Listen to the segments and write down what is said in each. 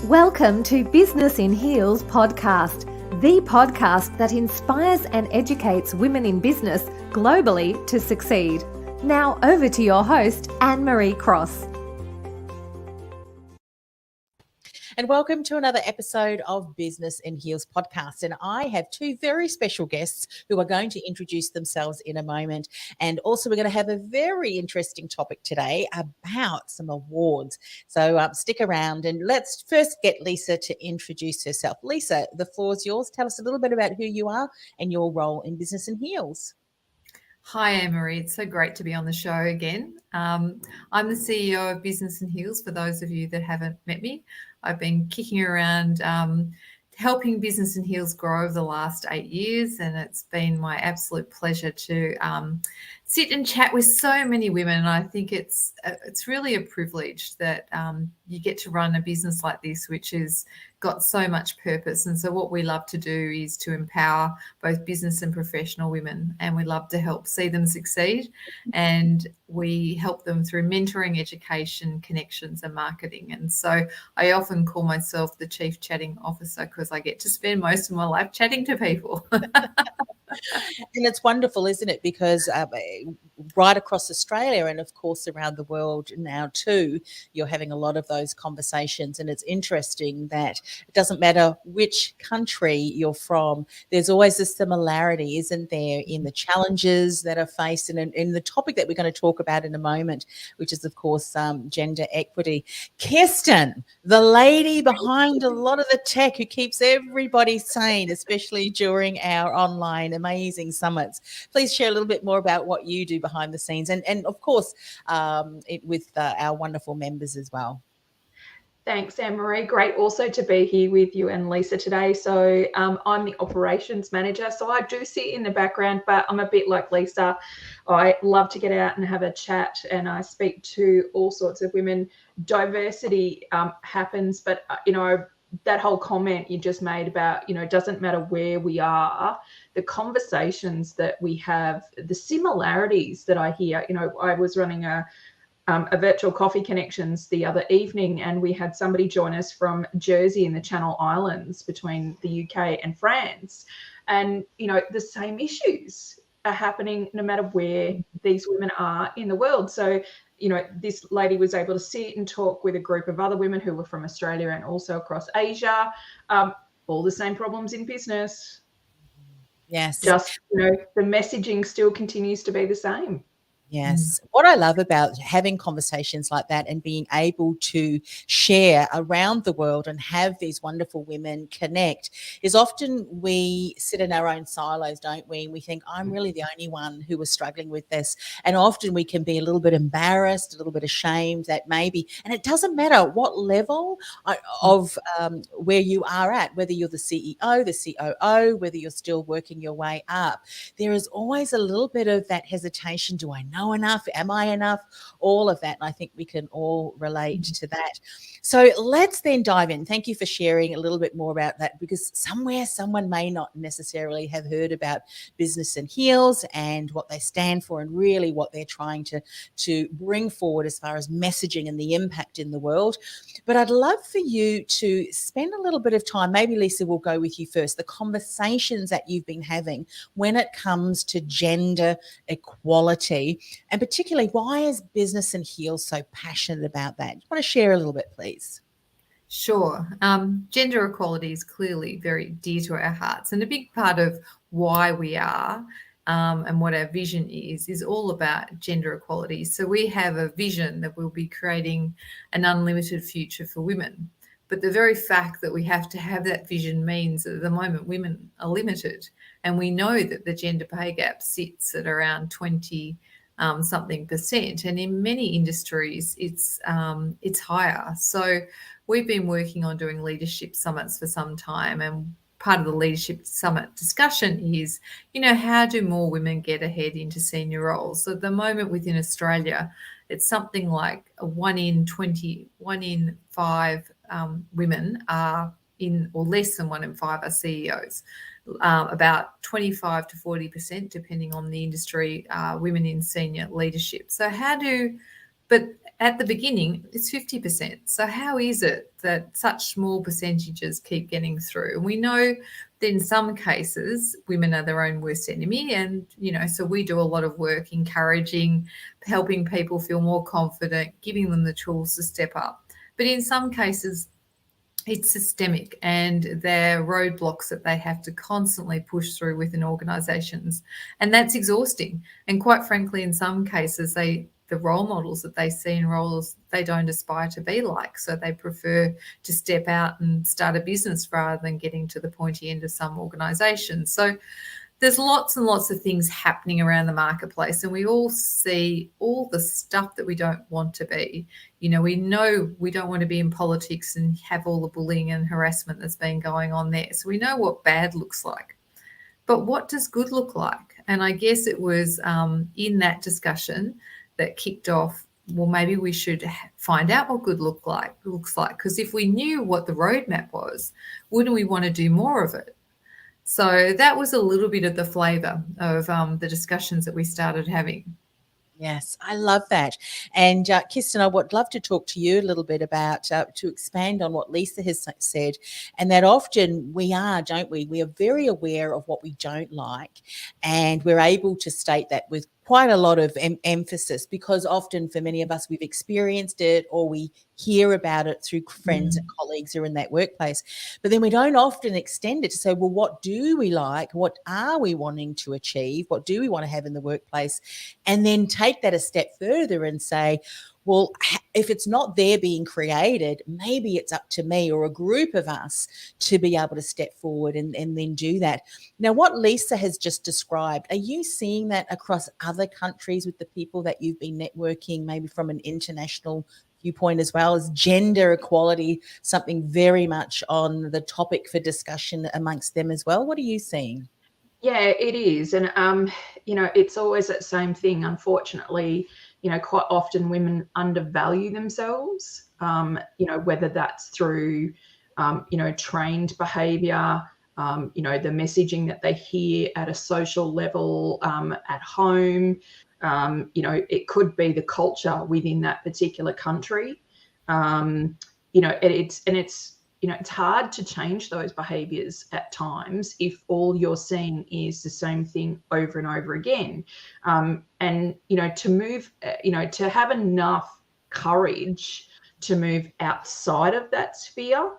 Welcome to Business in Heels podcast, the podcast that inspires and educates women in business globally to succeed. Now over to your host, Anne-Marie Cross. And welcome to another episode of Business in Heels podcast. And I have two very special guests who are going to introduce themselves in a moment. And also we're going to have a very interesting topic today about some awards. So stick around and let's first get Lisa to introduce herself. Lisa, the floor is yours. Tell us a little bit about who you are and your role in Business in Heels. Hi, Anne-Marie. It's so great to be on the show again. I'm the CEO of Business in Heels, for those of you that haven't met me. I've been kicking around helping Business in Heels grow over the last 8 years, and it's been my absolute pleasure to sit and chat with so many women. And I think it's really a privilege that you get to run a business like this, which has got so much purpose. And so what we love to do is to empower both business and professional women, and we love to help see them succeed. And we help them through mentoring, education, connections, and marketing. And so I often call myself the Chief Chatting Officer because I get to spend most of my life chatting to people. And it's wonderful, isn't it? Because right across Australia and, of course, around the world now too, you're having a lot of those conversations. And it's interesting that it doesn't matter which country you're from, there's always a similarity, isn't there, in the challenges that are faced and in the topic that we're going to talk about in a moment, which is, of course, gender equity. Kistin, the lady behind a lot of the tech who keeps everybody sane, especially during our online amazing summits. Please share a little bit more about what you do behind the scenes and of course, with our wonderful members as well. Thanks, Anne-Marie. Great also to be here with you and Lisa today. So I'm the operations manager. So I do sit in the background, but I'm a bit like Lisa. I love to get out and have a chat, and I speak to all sorts of women. Diversity happens, but, that whole comment you just made about, it doesn't matter where we are, the conversations that we have, the similarities that I hear. I was running a virtual coffee connections the other evening, and we had somebody join us from Jersey in the Channel Islands between the UK and France. And, the same issues are happening no matter where these women are in the world. So, this lady was able to sit and talk with a group of other women who were from Australia and also across Asia. All the same problems in business. Yes. Just, the messaging still continues to be the same. Yes. What I love about having conversations like that and being able to share around the world and have these wonderful women connect is often we sit in our own silos, don't we? And we think, I'm really the only one who was struggling with this. And often we can be a little bit embarrassed, a little bit ashamed that maybe, and it doesn't matter what level of where you are at, whether you're the CEO, the COO, whether you're still working your way up, there is always a little bit of that hesitation. Do I know enough? Am I enough? All of that. And I think we can all relate to that. So let's then dive in. Thank you for sharing a little bit more about that, because somewhere someone may not necessarily have heard about Business in Heels and what they stand for and really what they're trying to bring forward as far as messaging and the impact in the world. But I'd love for you to spend a little bit of time, maybe Lisa will go with you first, the conversations that you've been having when it comes to gender equality. And particularly, why is Business in Heels so passionate about that? You want to share a little bit, please? Sure. Gender equality is clearly very dear to our hearts, and a big part of why we are and what our vision is all about gender equality. So we have a vision that we'll be creating an unlimited future for women. But the very fact that we have to have that vision means that at the moment women are limited. And we know that the gender pay gap sits at around 20 something percent, and in many industries it's higher. So we've been working on doing leadership summits for some time, and part of the leadership summit discussion is, how do more women get ahead into senior roles? So at the moment within Australia, it's something like 1 in 5 women are in, or less than 1 in 5 are CEOs. About 25 to 40%, depending on the industry, women in senior leadership. So but at the beginning, it's 50%. So how is it that such small percentages keep getting through? And we know that in some cases, women are their own worst enemy. And, so we do a lot of work encouraging, helping people feel more confident, giving them the tools to step up. But in some cases, it's systemic, and there are roadblocks that they have to constantly push through within organisations. And that's exhausting. And quite frankly, in some cases, the role models that they see in roles they don't aspire to be like. So they prefer to step out and start a business rather than getting to the pointy end of some organisations. So there's lots and lots of things happening around the marketplace, and we all see all the stuff that we don't want to be. We know we don't want to be in politics and have all the bullying and harassment that's been going on there. So we know what bad looks like. But what does good look like? And I guess it was in that discussion that kicked off, well, maybe we should find out what good looks like. Because if we knew what the roadmap was, wouldn't we want to do more of it? So that was a little bit of the flavour of the discussions that we started having. Yes, I love that. And Kistin, I would love to talk to you a little bit about, to expand on what Lisa has said, and that often we are, don't we? We are very aware of what we don't like, and we're able to state that with quite a lot of emphasis, because often for many of us, we've experienced it or we hear about it through friends and colleagues who are in that workplace. But then we don't often extend it to say, well, what do we like? What are we wanting to achieve? What do we want to have in the workplace? And then take that a step further and say, well, if it's not there being created, maybe it's up to me or a group of us to be able to step forward and then do that. Now, what Lisa has just described, are you seeing that across other countries with the people that you've been networking, maybe from an international viewpoint as well? As gender equality something very much on the topic for discussion amongst them as well? What are you seeing? Yeah, it is. And, it's always that same thing, unfortunately. Quite often women undervalue themselves, whether that's through, trained behaviour, the messaging that they hear at a social level, at home. It could be the culture within that particular country. It's hard to change those behaviours at times if all you're seeing is the same thing over and over again. To move, to have enough courage to move outside of that sphere,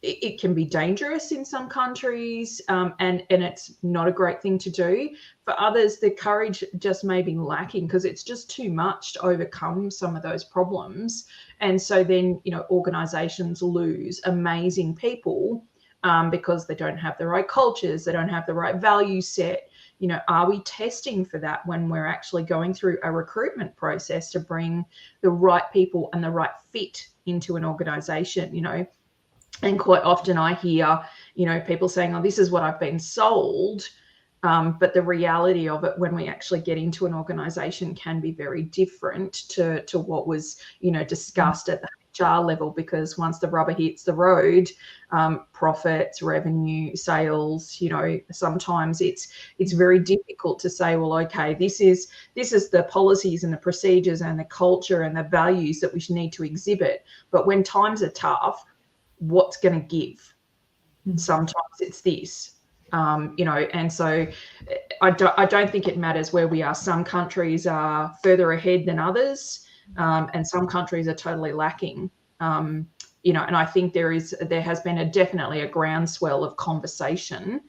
it can be dangerous in some countries, and it's not a great thing to do. For others, the courage just may be lacking because it's just too much to overcome some of those problems. And so then, organizations lose amazing people because they don't have the right cultures, they don't have the right value set. Are we testing for that when we're actually going through a recruitment process to bring the right people and the right fit into an organization? And quite often I hear, people saying, oh, this is what I've been sold. But the reality of it when we actually get into an organization can be very different to what was, discussed at the HR level, because once the rubber hits the road, profits, revenue, sales, sometimes it's very difficult to say, well, okay, this is the policies and the procedures and the culture and the values that we need to exhibit. But when times are tough, what's going to give? Sometimes it's this, and so I don't think it matters where we are. Some countries are further ahead than others, and some countries are totally lacking. And I think there has been definitely a groundswell of conversation.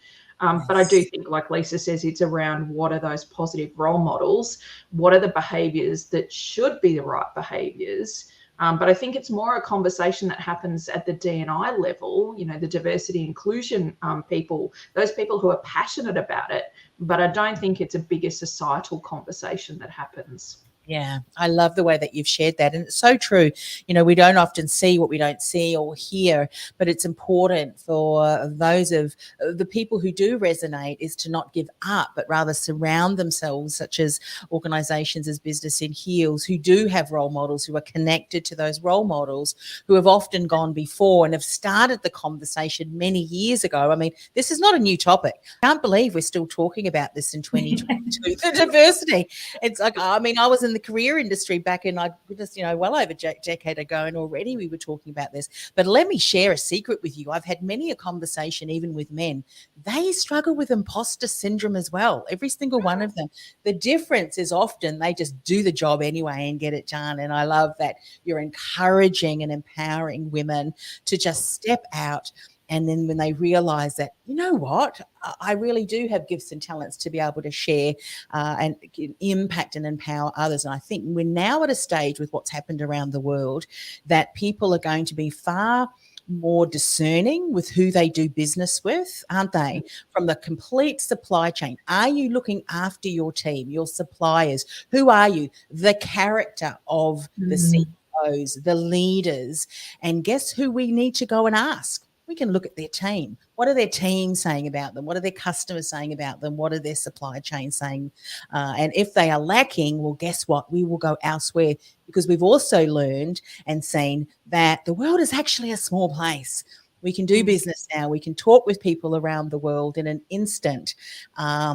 Yes. But I do think, like Lisa says, it's around what are those positive role models? What are the behaviours that should be the right behaviours? But I think it's more a conversation that happens at the D&I level, the diversity inclusion people, those people who are passionate about it. But I don't think it's a bigger societal conversation that happens. Yeah, I love the way that you've shared that. And it's so true. We don't often see what we don't see or hear, but it's important for those of the people who do resonate is to not give up, but rather surround themselves, such as organisations as Business in Heels, who do have role models, who are connected to those role models, who have often gone before and have started the conversation many years ago. I mean, this is not a new topic. I can't believe we're still talking about this in 2022, the diversity. It's like, I was in the career industry back in, well over a decade ago, and already we were talking about this. But let me share a secret with you. I've had many a conversation, even with men. They struggle with imposter syndrome as well, every single one of them. The difference is often they just do the job anyway and get it done. And I love that you're encouraging and empowering women to just step out. And then when they realize that, you know what, I really do have gifts and talents to be able to share and impact and empower others. And I think we're now at a stage with what's happened around the world that people are going to be far more discerning with who they do business with, aren't they? From the complete supply chain. Are you looking after your team, your suppliers? Who are you? The character of the CEOs, the leaders. And guess who we need to go and ask? We can look at their team. What are their teams saying about them? What are their customers saying about them? What are their supply chains saying? And if they are lacking, well, guess what? We will go elsewhere, because we've also learned and seen that the world is actually a small place. We can do business now. We can talk with people around the world in an instant.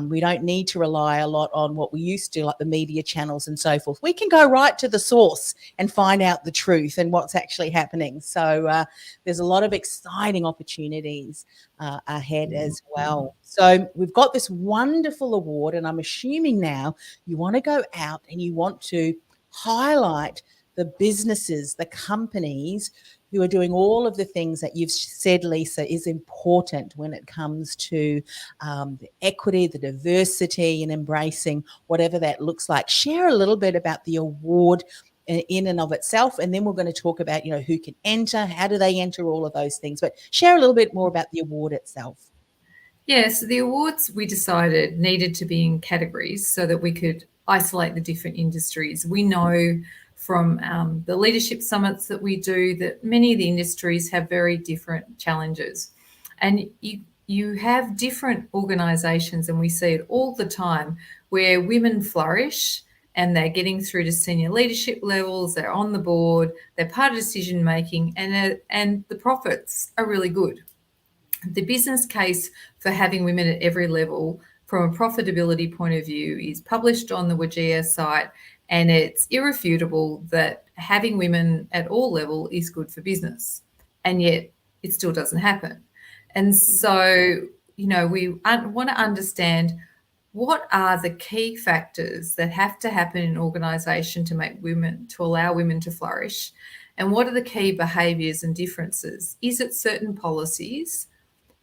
We don't need to rely a lot on what we used to, like the media channels and so forth. We can go right to the source and find out the truth and what's actually happening. So there's a lot of exciting opportunities ahead as well. So we've got this wonderful award, and I'm assuming now you want to go out and you want to highlight the businesses, the companies who are doing all of the things that you've said, Lisa, is important when it comes to the equity, the diversity, and embracing whatever that looks like. Share a little bit about the award in and of itself, and then we're going to talk about, who can enter, how do they enter, all of those things. But share a little bit more about the award itself. Yeah, so the awards we decided needed to be in categories so that we could isolate the different industries. We know from the leadership summits that we do that many of the industries have very different challenges. And you have different organisations, and we see it all the time, where women flourish and they're getting through to senior leadership levels, they're on the board, they're part of decision making, and the profits are really good. The business case for having women at every level from a profitability point of view is published on the WGEA site, and it's irrefutable that having women at all level is good for business, and yet it still doesn't happen. And so, we want to understand what are the key factors that have to happen in an organisation to allow women to flourish, and what are the key behaviours and differences? Is it certain policies?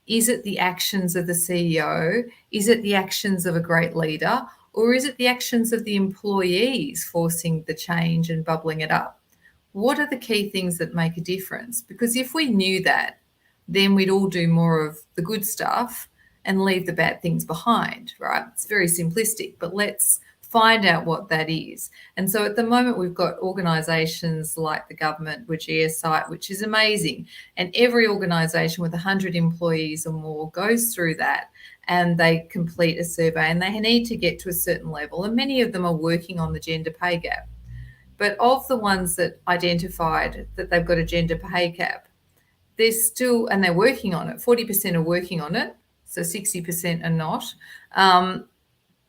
Is it the actions of the CEO? Is it the actions of a great leader? Or is it the actions of the employees forcing the change and bubbling it up? What are the key things that make a difference? Because if we knew that, then we'd all do more of the good stuff and leave the bad things behind, right? It's very simplistic, but let's find out what that is. And so at the moment, we've got organisations like the government, WGEA site, which is amazing. And every organisation with 100 employees or more goes through that, and they complete a survey, and they need to get to a certain level. And many of them are working on the gender pay gap. But of the ones that identified that they've got a gender pay gap, there's still, and they're working on it, 40% are working on it, so 60% are not.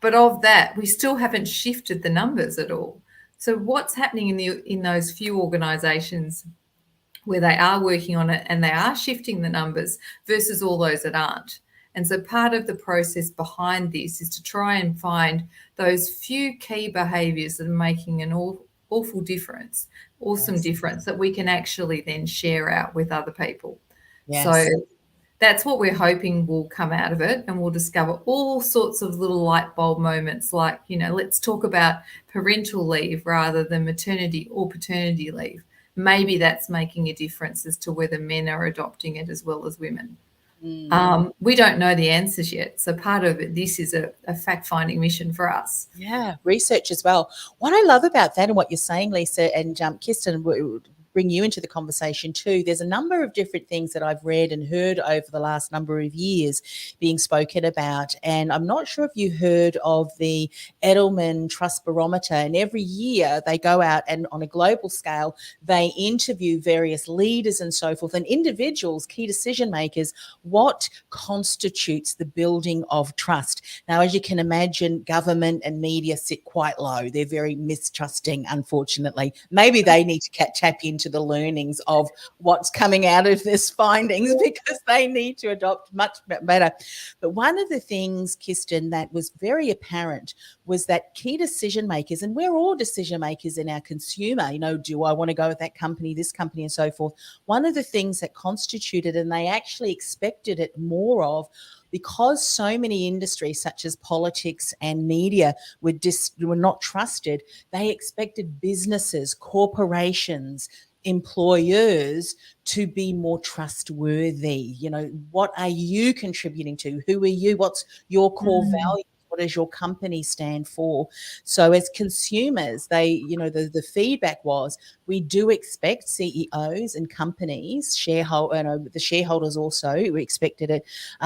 But of that, we still haven't shifted the numbers at all. So what's happening in those few organisations where they are working on it and they are shifting the numbers versus all those that aren't? And so part of the process behind this is to try and find those few key behaviours that are making an awful difference, awesome difference that we can actually then share out with other people. Yes. So that's what we're hoping will come out of it, and we'll discover all sorts of little light bulb moments like, let's talk about parental leave rather than maternity or paternity leave. Maybe that's making a difference as to whether men are adopting it as well as women. We don't know the answers yet. So part of it, this is a fact-finding mission for us. Yeah, research as well. What I love about that and what you're saying, Lisa, and Kistin, bring you into the conversation too. There's a number of different things that I've read and heard over the last number of years being spoken about. And I'm not sure if you heard of the Edelman Trust Barometer. And every year they go out and on a global scale, they interview various leaders and so forth and individuals, key decision makers, what constitutes the building of trust. Now, as you can imagine, government and media sit quite low. They're very mistrusting, unfortunately. Maybe they need to tap into the learnings of what's coming out of this findings because they need to adopt much better. But one of the things, Kistin, that was very apparent was that key decision makers, and we're all decision makers in our consumer, do I want to go with that company, this company, and so forth. One of the things that constituted, and they actually expected it more of, because so many industries such as politics and media were not trusted, they expected businesses, corporations, employers to be more trustworthy. What are you contributing to? Who are you? What's your core value? What does your company stand for? So as consumers, the feedback was, we do expect CEOs and companies, the shareholders also, we expected it,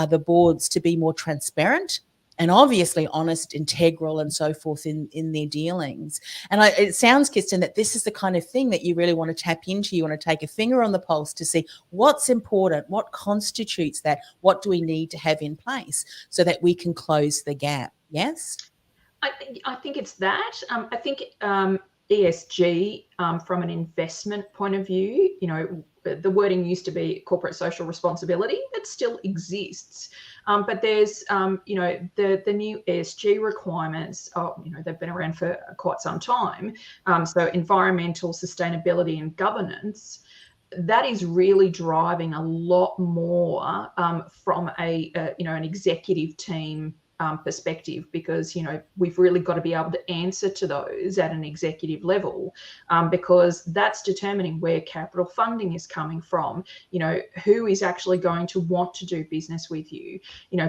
the boards to be more transparent and obviously honest, integral, and so forth in their dealings. And it sounds, Kistin, that this is the kind of thing that you really want to tap into. You want to take a finger on the pulse to see what's important, what constitutes that, what do we need to have in place so that we can close the gap. Yes? I think it's that. I think ESG, from an investment point of view, the wording used to be corporate social responsibility. That still exists. But there's, the new ESG requirements, they've been around for quite some time. So environmental sustainability and governance, that is really driving a lot more from an executive team perspective, because we've really got to be able to answer to those at an executive level, because that's determining where capital funding is coming from. Who is actually going to want to do business with you.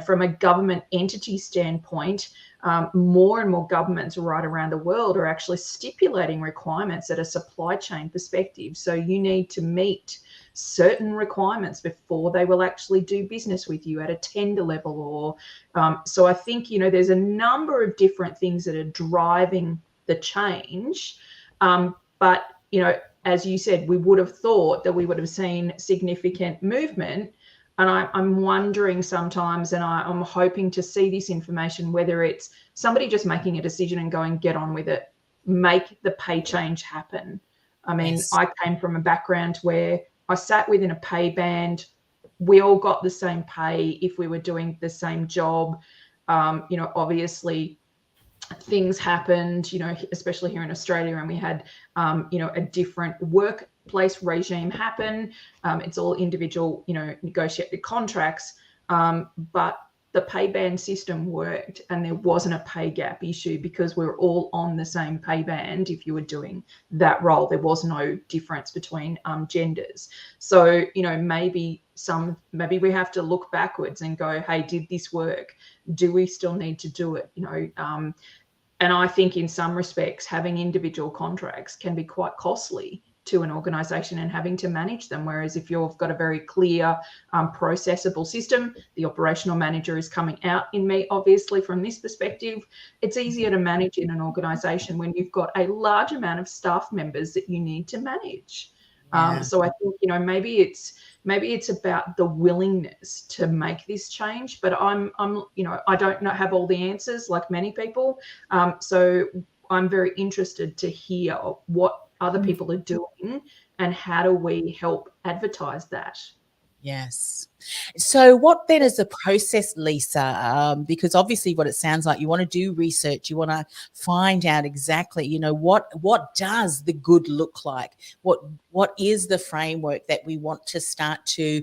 From a government entity standpoint, more and more governments right around the world are actually stipulating requirements at a supply chain perspective. So you need to meet certain requirements before they will actually do business with you at a tender level. Or so I think there's a number of different things that are driving the change, but as you said, we would have thought that we would have seen significant movement. And I'm wondering sometimes, and I'm hoping to see this information, whether it's somebody just making a decision and going, get on with it, make the pay change happen. I mean, yes. I came from a background where I sat within a pay band. We all got the same pay if we were doing the same job. Obviously things happened, especially here in Australia, and we had, a different workplace regime happen. It's all individual, negotiated contracts, but the pay band system worked and there wasn't a pay gap issue because we were all on the same pay band. If you were doing that role, there was no difference between genders. So, maybe we have to look backwards and go, hey, did this work? Do we still need to do it? And I think in some respects, having individual contracts can be quite costly to an organisation and having to manage them. Whereas if you've got a very clear, processable system, the operational manager is coming out in me, obviously, from this perspective, it's easier to manage in an organisation when you've got a large amount of staff members that you need to manage. Yeah. So I think, maybe it's about the willingness to make this change, but I don't have all the answers like many people. So I'm very interested to hear what other people are doing and how do we help advertise that. Yes. So what then is the process, Lisa? Because obviously what it sounds like, you want to do research, you want to find out exactly, what does the good look like? What is the framework that we want to start to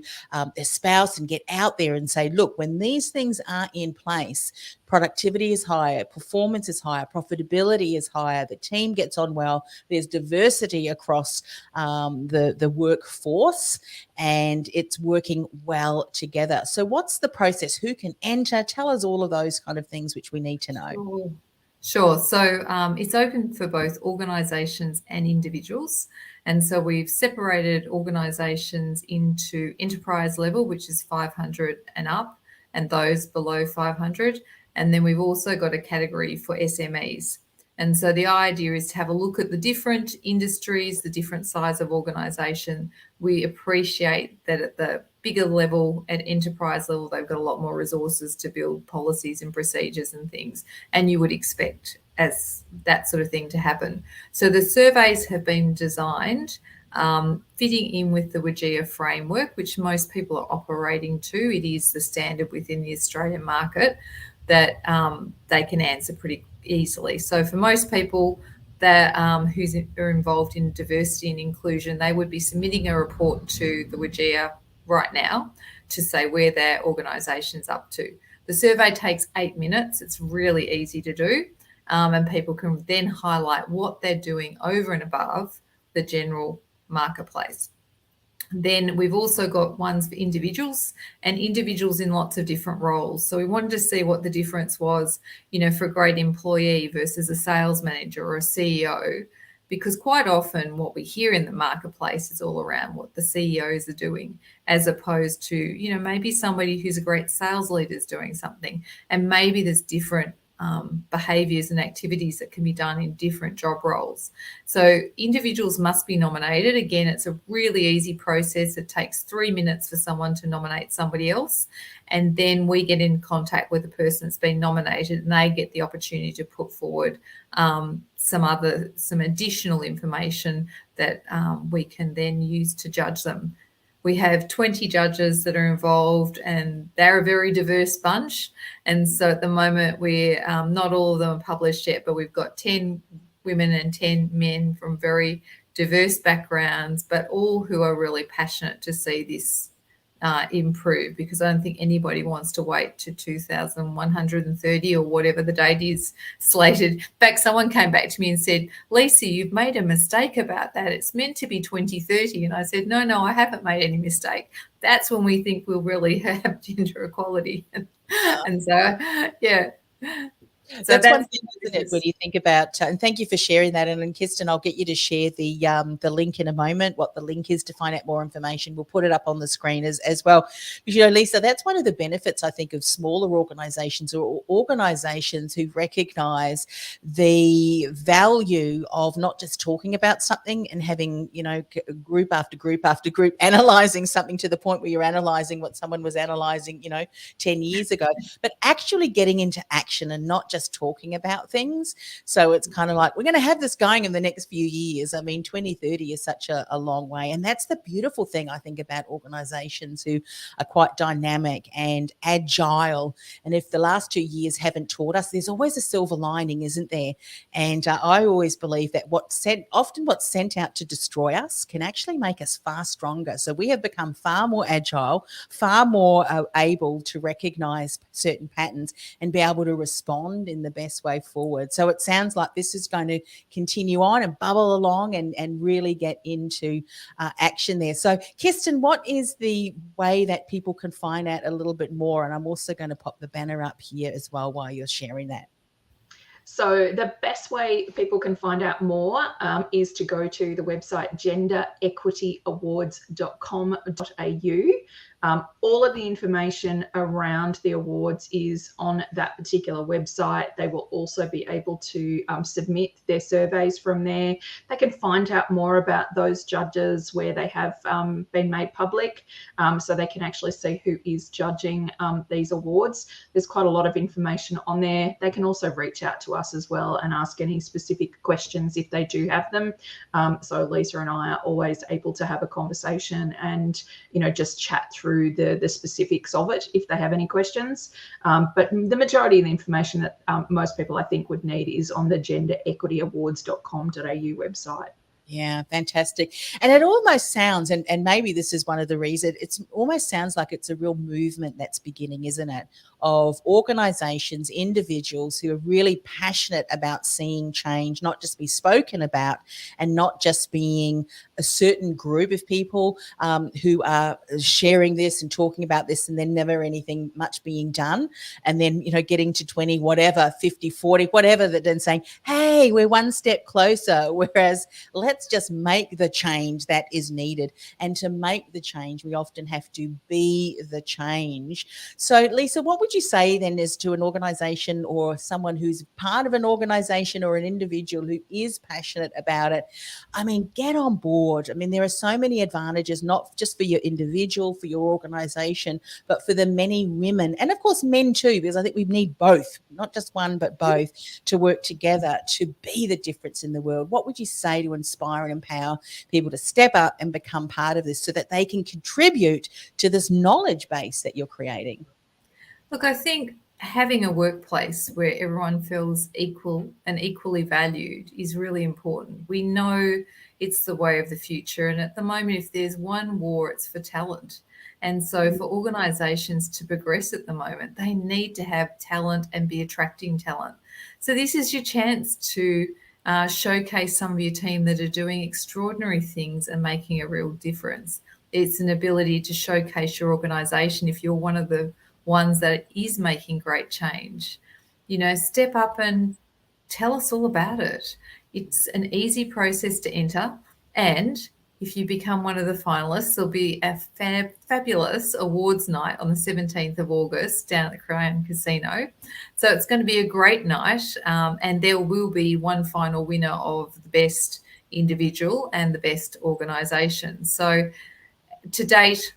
espouse and get out there and say, look, when these things are in place, productivity is higher, performance is higher, profitability is higher, the team gets on well, there's diversity across the workforce, and it's working well together. So what's the process? Who can enter? Tell us all of those kind of things which we need to know. Sure. So it's open for both organisations and individuals. And so we've separated organisations into enterprise level, which is 500 and up, and those below 500. And then we've also got a category for SMEs. And so the idea is to have a look at the different industries, the different size of organisation. We appreciate that at the bigger level, at enterprise level, they've got a lot more resources to build policies and procedures and things. And you would expect as that sort of thing to happen. So the surveys have been designed fitting in with the WGEA framework, which most people are operating to. It is the standard within the Australian market that they can answer pretty easily. So for most people that who are involved in diversity and inclusion, they would be submitting a report to the WGEA right now to say where their organisation's up to. The survey takes 8 minutes. It's really easy to do. And people can then highlight what they're doing over and above the general marketplace. Then we've also got ones for individuals and individuals in lots of different roles. So we wanted to see what the difference was, for a great employee versus a sales manager or a CEO, because quite often what we hear in the marketplace is all around what the CEOs are doing, as opposed to, maybe somebody who's a great sales leader is doing something, and maybe there's different behaviours and activities that can be done in different job roles. So individuals must be nominated. Again, it's a really easy process. It takes 3 minutes for someone to nominate somebody else. And then we get in contact with the person that's been nominated, and they get the opportunity to put forward some additional information that we can then use to judge them. We have 20 judges that are involved, and they're a very diverse bunch. And so at the moment, we're not all of them are published yet, but we've got 10 women and 10 men from very diverse backgrounds, but all who are really passionate to see this improve, because I don't think anybody wants to wait to 2130 or whatever the date is slated. In fact, someone came back to me and said, Lisa, you've made a mistake about that. It's meant to be 2030. And I said, no, I haven't made any mistake. That's when we think we'll really have gender equality. And so, yeah. So that's one thing, isn't it, when you think about, and thank you for sharing that. And Kistin, I'll get you to share the link in a moment, what the link is to find out more information. We'll put it up on the screen as well. Because, Lisa, that's one of the benefits, I think, of smaller organisations or organisations who recognise the value of not just talking about something and having, group after group after group analysing something to the point where you're analysing what someone was analysing, 10 years ago, but actually getting into action and not just talking about things. So it's kind of like, we're going to have this going in the next few years. I mean, 2030 is such a long way. And that's the beautiful thing, I think, about organisations who are quite dynamic and agile. And if the last 2 years haven't taught us, there's always a silver lining, isn't there? And I always believe that what's sent out to destroy us can actually make us far stronger. So we have become far more agile, far more able to recognise certain patterns and be able to respond in the best way forward. So it sounds like this is going to continue on and bubble along and really get into action there. So Kistin, what is the way that people can find out a little bit more? And I'm also going to pop the banner up here as well while you're sharing that. So the best way people can find out more is to go to the website genderequityawards.com.au. All of the information around the awards is on that particular website. They will also be able to submit their surveys from there. They can find out more about those judges where they have been made public, so they can actually see who is judging these awards. There's quite a lot of information on there. They can also reach out to us as well and ask any specific questions if they do have them. So Lisa and I are always able to have a conversation and, just chat through the specifics of it if they have any questions. But the majority of the information that most people, I think, would need is on the genderequityawards.com.au website. Yeah, fantastic. And it almost sounds, and maybe this is one of the reasons, it almost sounds like it's a real movement that's beginning, isn't it, of organisations, individuals who are really passionate about seeing change not just be spoken about and not just being a certain group of people who are sharing this and talking about this and then never anything much being done. And then, getting to 20, whatever, 50, 40, whatever, that then saying, hey, we're one step closer. Whereas let's let's just make the change that is needed. And to make the change, we often have to be the change. So, Lisa, what would you say then is to an organization or someone who's part of an organization or an individual who is passionate about it? I mean, get on board. I mean, there are so many advantages, not just for your individual, for your organization, but for the many women and, of course, men too, because I think we need both, not just one, but both, to work together to be the difference in the world. What would you say to inspire and empower people to step up and become part of this so that they can contribute to this knowledge base that you're creating? Look, I think having a workplace where everyone feels equal and equally valued is really important. We know it's the way of the future. And at the moment, if there's one war, it's for talent. And so for organisations to progress at the moment, they need to have talent and be attracting talent. So this is your chance to showcase some of your team that are doing extraordinary things and making a real difference. It's an ability to showcase your organisation if you're one of the ones that is making great change. You know, step up and tell us all about it. It's an easy process to enter. And if you become one of the finalists, there'll be a fabulous awards night on the 17th of August down at the Crown Casino. So it's going to be a great night. And there will be one final winner of the best individual and the best organisation. So to date,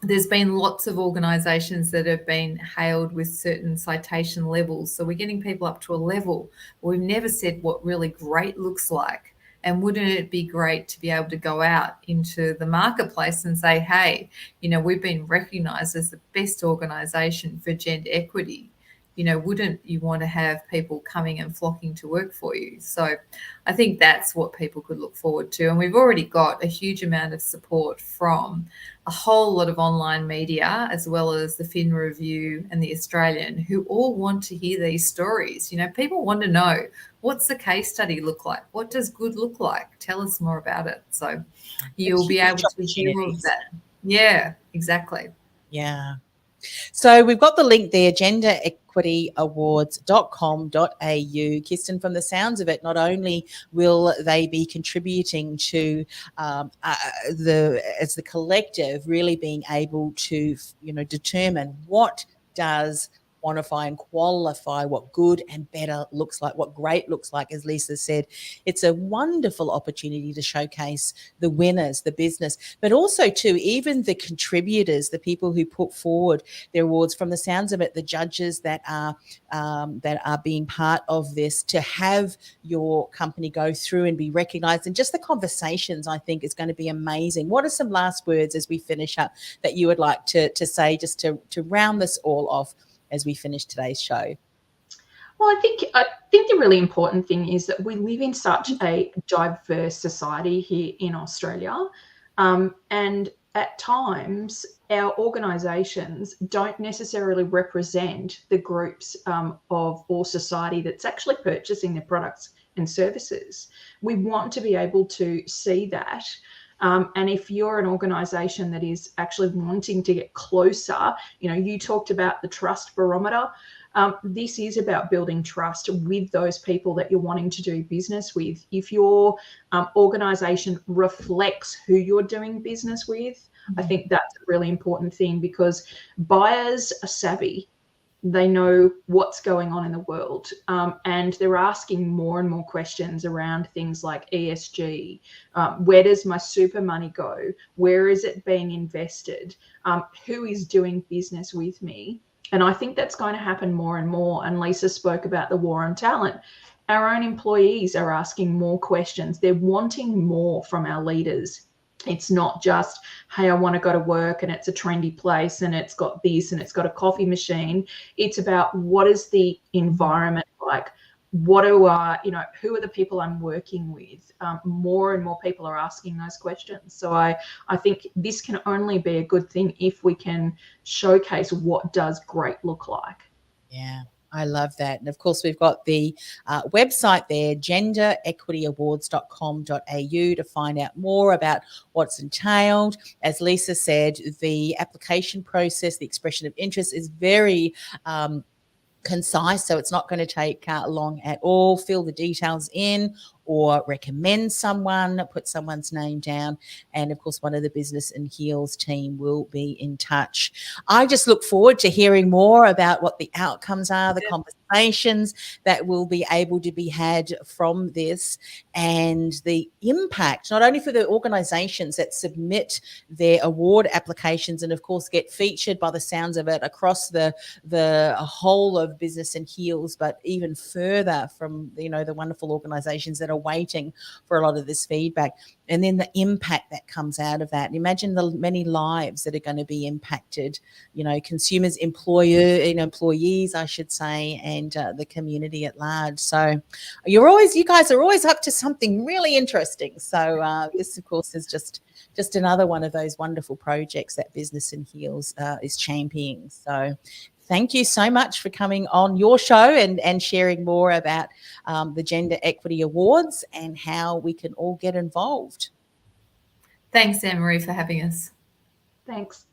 there's been lots of organisations that have been hailed with certain citation levels. So we're getting people up to a level. We've never said what really great looks like. And wouldn't it be great to be able to go out into the marketplace and say, hey, you know, we've been recognised as the best organisation for gender equity. You know, wouldn't you want to have people coming and flocking to work for you? So I think that's what people could look forward to. And we've already got a huge amount of support from a whole lot of online media, as well as the Fin Review and the Australian, who all want to hear these stories. You know, people want to know, what's the case study look like? What does good look like? Tell us more about it. So you'll be able to hear all of that. Yeah, exactly. Yeah. So we've got the link there, genderequityawards.com.au. Kistin, from the sounds of it, not only will they be contributing to as the collective really being able to, you know, determine what does quantify and qualify what good and better looks like, what great looks like. As Lisa said, it's a wonderful opportunity to showcase the winners, the business, but also too, even the contributors, the people who put forward their awards. From the sounds of it, the judges that are being part of this, to have your company go through and be recognised, and just the conversations, I think, is going to be amazing. What are some last words as we finish up that you would like to say, just to round this all off as we finish today's show? Well, I think the really important thing is that we live in such a diverse society here in Australia, and at times our organisations don't necessarily represent the groups of or society that's actually purchasing their products and services. We want to be able to see that. And if you're an organisation that is actually wanting to get closer, you know, you talked about the trust barometer. This is about building trust with those people that you're wanting to do business with. If your organisation reflects who you're doing business with, I think that's a really important thing, because buyers are savvy. They know what's going on in the world, and they're asking more and more questions around things like ESG. Where does my super money go? Where is it being invested? Who is doing business with me? And I think that's going to happen more and more. And Lisa spoke about the war on talent. Our own employees are asking more questions. They're wanting more from our leaders. It's not just, hey, I want to go to work and it's a trendy place and it's got this and it's got a coffee machine. It's about, what is the environment like? What do who are the people I'm working with? More and more people are asking those questions. So I think this can only be a good thing if we can showcase what does great look like. Yeah. I love that. And of course, we've got the website there, genderequityawards.com.au, to find out more about what's entailed. As Lisa said, the application process, the expression of interest, is very concise, so it's not going to take long at all. Fill the details in. or recommend someone, put someone's name down. And of course, one of the Business in Heels team will be in touch. I just look forward to hearing more about what the outcomes are, the conversations that will be able to be had from this, and the impact, not only for the organizations that submit their award applications and of course get featured by the sounds of it across the whole of Business in Heels, but even further from, you know, the wonderful organizations that are waiting for a lot of this feedback, and then the impact that comes out of that. Imagine the many lives that are going to be impacted, you know, consumers, employees, I should say, and the community at large. So you guys are always up to something really interesting. So this, of course, is just another one of those wonderful projects that Business in Heels is championing. So thank you so much for coming on your show and sharing more about the Gender Equity Awards and how we can all get involved. Thanks, Anne-Marie, for having us. Thanks.